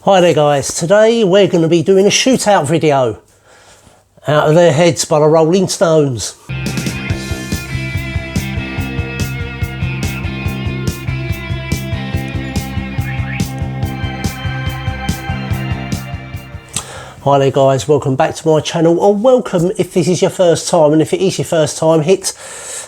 Hi there guys, today we're going to be doing a shootout video out of their heads by the Rolling Stones. Hi there guys, welcome back to my channel, or welcome if this is your first time, and if it is your first time, hit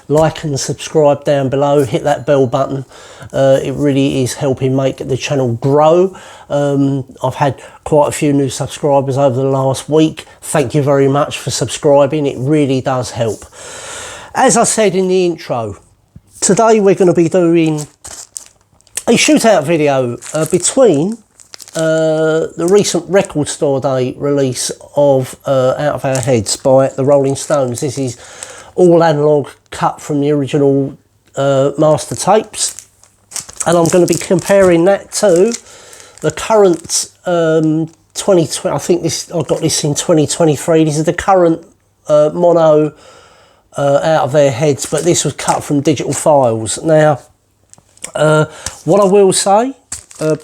like and subscribe down below, hit that bell button. It really is helping make the channel grow. I've had quite a few new subscribers over the last week. Thank you very much for subscribing, it really does help. As I said in the intro, today we're going to be doing a shootout video between the recent Record Store Day release of Out of Our Heads by the Rolling Stones. This is all analogue, cut from the original master tapes, and I'm going to be comparing that to the current 2020. I think I got this in 2023. This is the current mono Out of Their Heads, but this was cut from digital files. Now, what I will say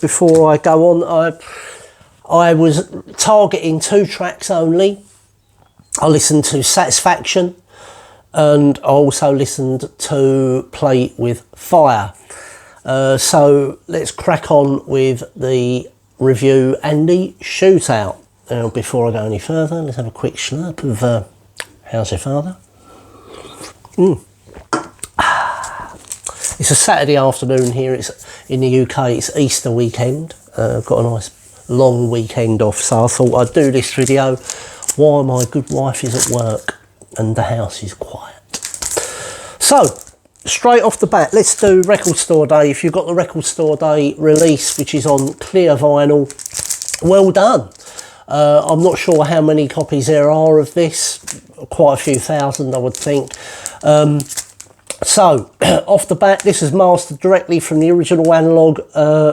before I go on, I was targeting 2 tracks only. I listened to Satisfaction, and I also listened to Play with Fire. So let's crack on with the review and the shootout. Now, before I go any further, let's have a quick slurp of How's Your Father? It's a Saturday afternoon here. It's in the UK. It's Easter weekend. I've got a nice long weekend off, so I thought I'd do this video while my good wife is at work and the house is quiet. So, straight off the bat, let's do Record Store Day. If you've got the Record Store Day release, which is on clear vinyl, well done. I'm not sure how many copies there are of this. Quite a few thousand, I would think. So, off the bat, this is mastered directly from the original analogue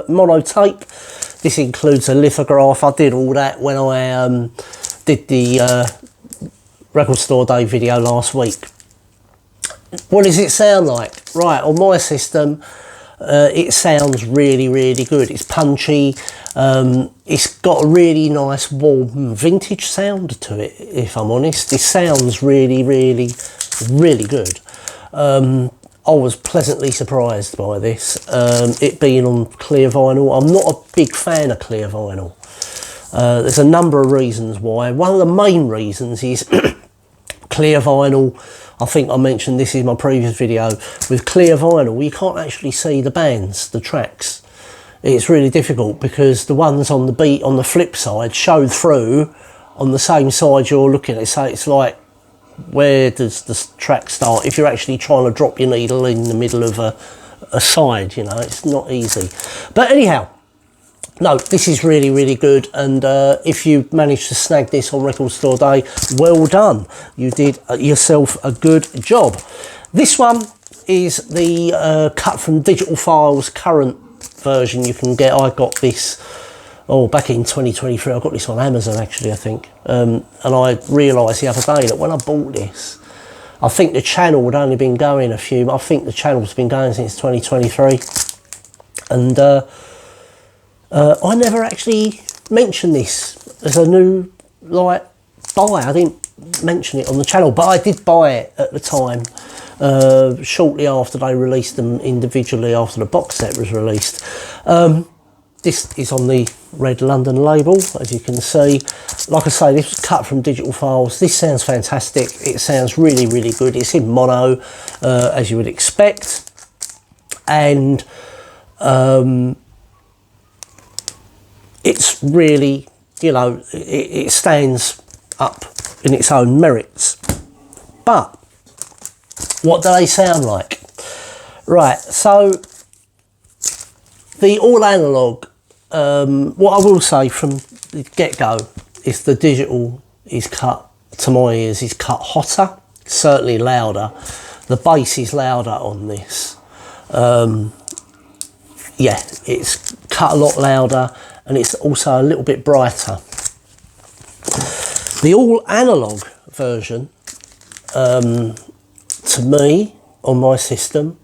mono tape. This includes a lithograph. I did all that when I did the Record Store Day video last week. What does it sound like? Right, on my system, it sounds really, really good. It's punchy. It's got a really nice, warm, vintage sound to it, if I'm honest. It sounds really, really, really good. I was pleasantly surprised by this, it being on clear vinyl. I'm not a big fan of clear vinyl. There's a number of reasons why. One of the main reasons is clear vinyl. I think I mentioned this in my previous video. With clear vinyl, you can't actually see the bands, the tracks. It's really difficult because the ones on the beat on the flip side show through on the same side you're looking at. So it's like, where does the track start? If you're actually trying to drop your needle in the middle of a side, you know, it's not easy. But anyhow, no, this is really, really good, and if you managed to snag this on Record Store Day, well done. You did yourself a good job. This one is the cut from digital files current version you can get. I got this back in 2023. I got this on Amazon actually, I think, and I realised the other day that when I bought this, I think the channel had only been going I think the channel's been going since 2023, and I never actually mentioned this as a new buy. I didn't mention it on the channel, but I did buy it at the time, shortly after they released them individually, after the box set was released. This is on the Red London label, as you can see. Like I say, this was cut from digital files. This sounds fantastic. It sounds really, really good. It's in mono, as you would expect. And it's really, you know, it stands up in its own merits. But what do they sound like? Right, so the all analogue, what I will say from the get-go is the digital is cut, to my ears, is cut hotter, certainly louder. The bass is louder on this. Yeah, it's cut a lot louder, and it's also a little bit brighter. The all analogue version, to me, on my system,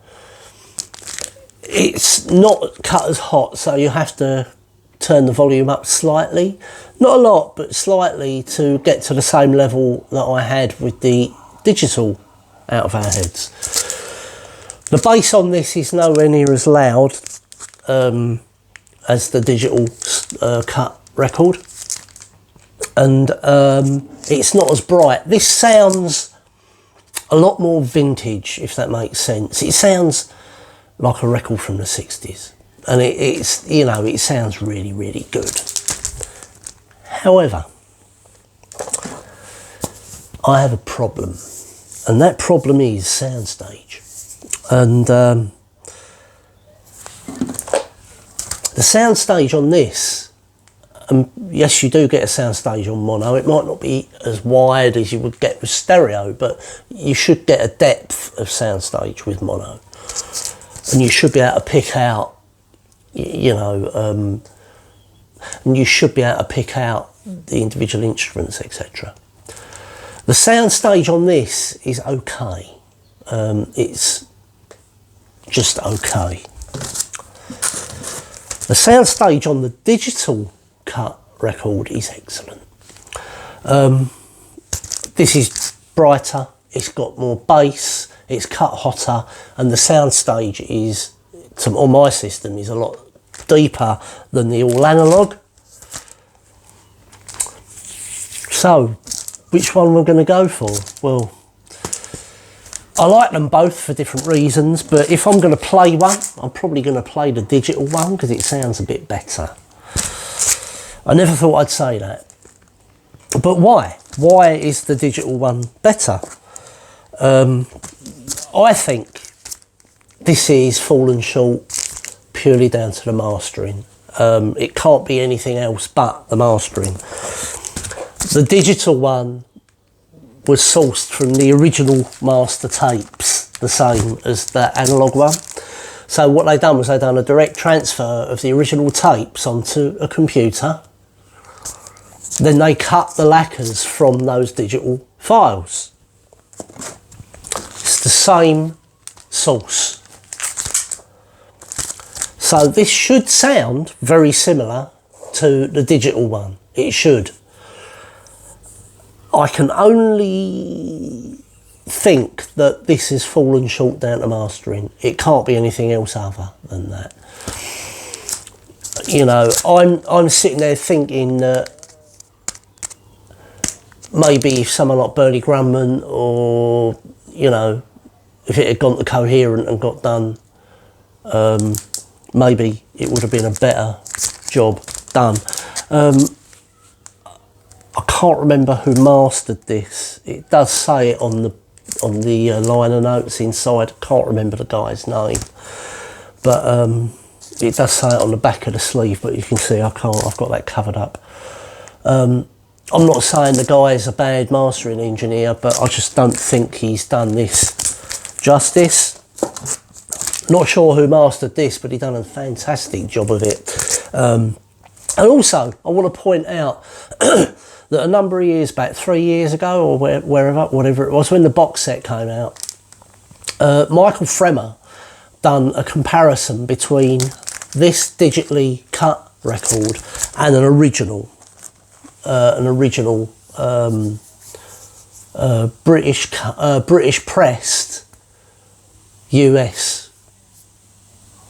it's not cut as hot, so you have to turn the volume up slightly, not a lot, but slightly, to get to the same level that I had with the digital out of our heads. The bass on this is nowhere near as loud as the digital cut record, and it's not as bright. This sounds a lot more vintage, if that makes sense. It sounds like a record from the 60s, and it's, you know, it sounds really, really good. However, I have a problem, and that problem is Soundstage. And the Soundstage on this, yes, you do get a Soundstage on mono. It might not be as wide as you would get with stereo, but you should get a depth of Soundstage with mono, and you should be able to pick out, you know, and you should be able to pick out the individual instruments, etc. The Soundstage on this is okay. It's just okay. The Soundstage on the digital cut record is excellent. This is brighter, it's got more bass, it's cut hotter, and the Soundstage is, on my system, is a lot deeper than the all analog. So, which one we're going to go for? Well, I like them both for different reasons, but if I'm going to play one, I'm probably going to play the digital one because it sounds a bit better. I never thought I'd say that. But why? Why is the digital one better? I think this is fallen short purely down to the mastering. It can't be anything else but the mastering. The digital one was sourced from the original master tapes, the same as the analog one. So what they done was they done a direct transfer of the original tapes onto a computer. Then they cut the lacquers from those digital files. It's the same source. So this should sound very similar to the digital one. It should. I can only think that this has fallen short down to mastering. It can't be anything else other than that. You know, I'm sitting there thinking that maybe if someone like Bernie Grumman, or, you know, if it had gone to Coherent and got done, maybe it would have been a better job done. I can't remember who mastered this. It does say it on the liner notes inside. I can't remember the guy's name, but it does say it on the back of the sleeve. But you can see I've got that covered up. I'm not saying the guy is a bad mastering engineer, but I just don't think he's done this justice. Not sure who mastered this, but he done a fantastic job of it. And also, I want to point out that a number of years back, 3 years ago, or whatever it was, when the box set came out, Michael Fremer done a comparison between this digitally cut record and an original British pressed US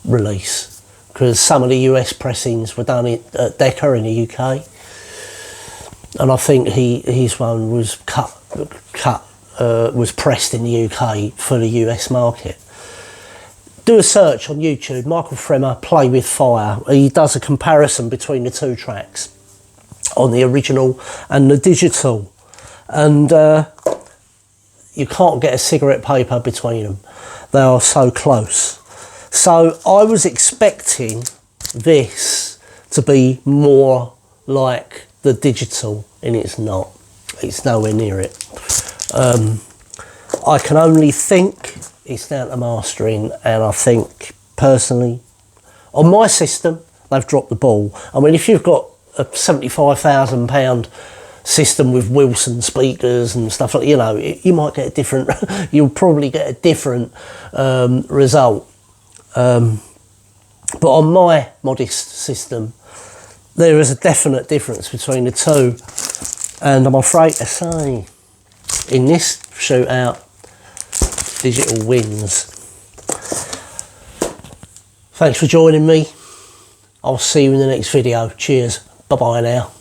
release, because some of the US pressings were done at Decca in the UK. And I think his one was was pressed in the UK for the US market. Do a search on YouTube, Michael Fremer, Play With Fire. He does a comparison between the two tracks on the original and the digital. And you can't get a cigarette paper between them. They are so close. So I was expecting this to be more like the digital, and it's not. It's nowhere near it. I can only think it's down to mastering, and I think personally on my system they've dropped the ball. I mean, if you've got a £75,000 system with Wilson speakers and stuff like, you know, you might get a different you'll probably get a different result, but on my modest system, there is a definite difference between the two, and I'm afraid to say in this shootout digital wins. Thanks for joining me. I'll see you in the next video. Cheers. Bye bye now.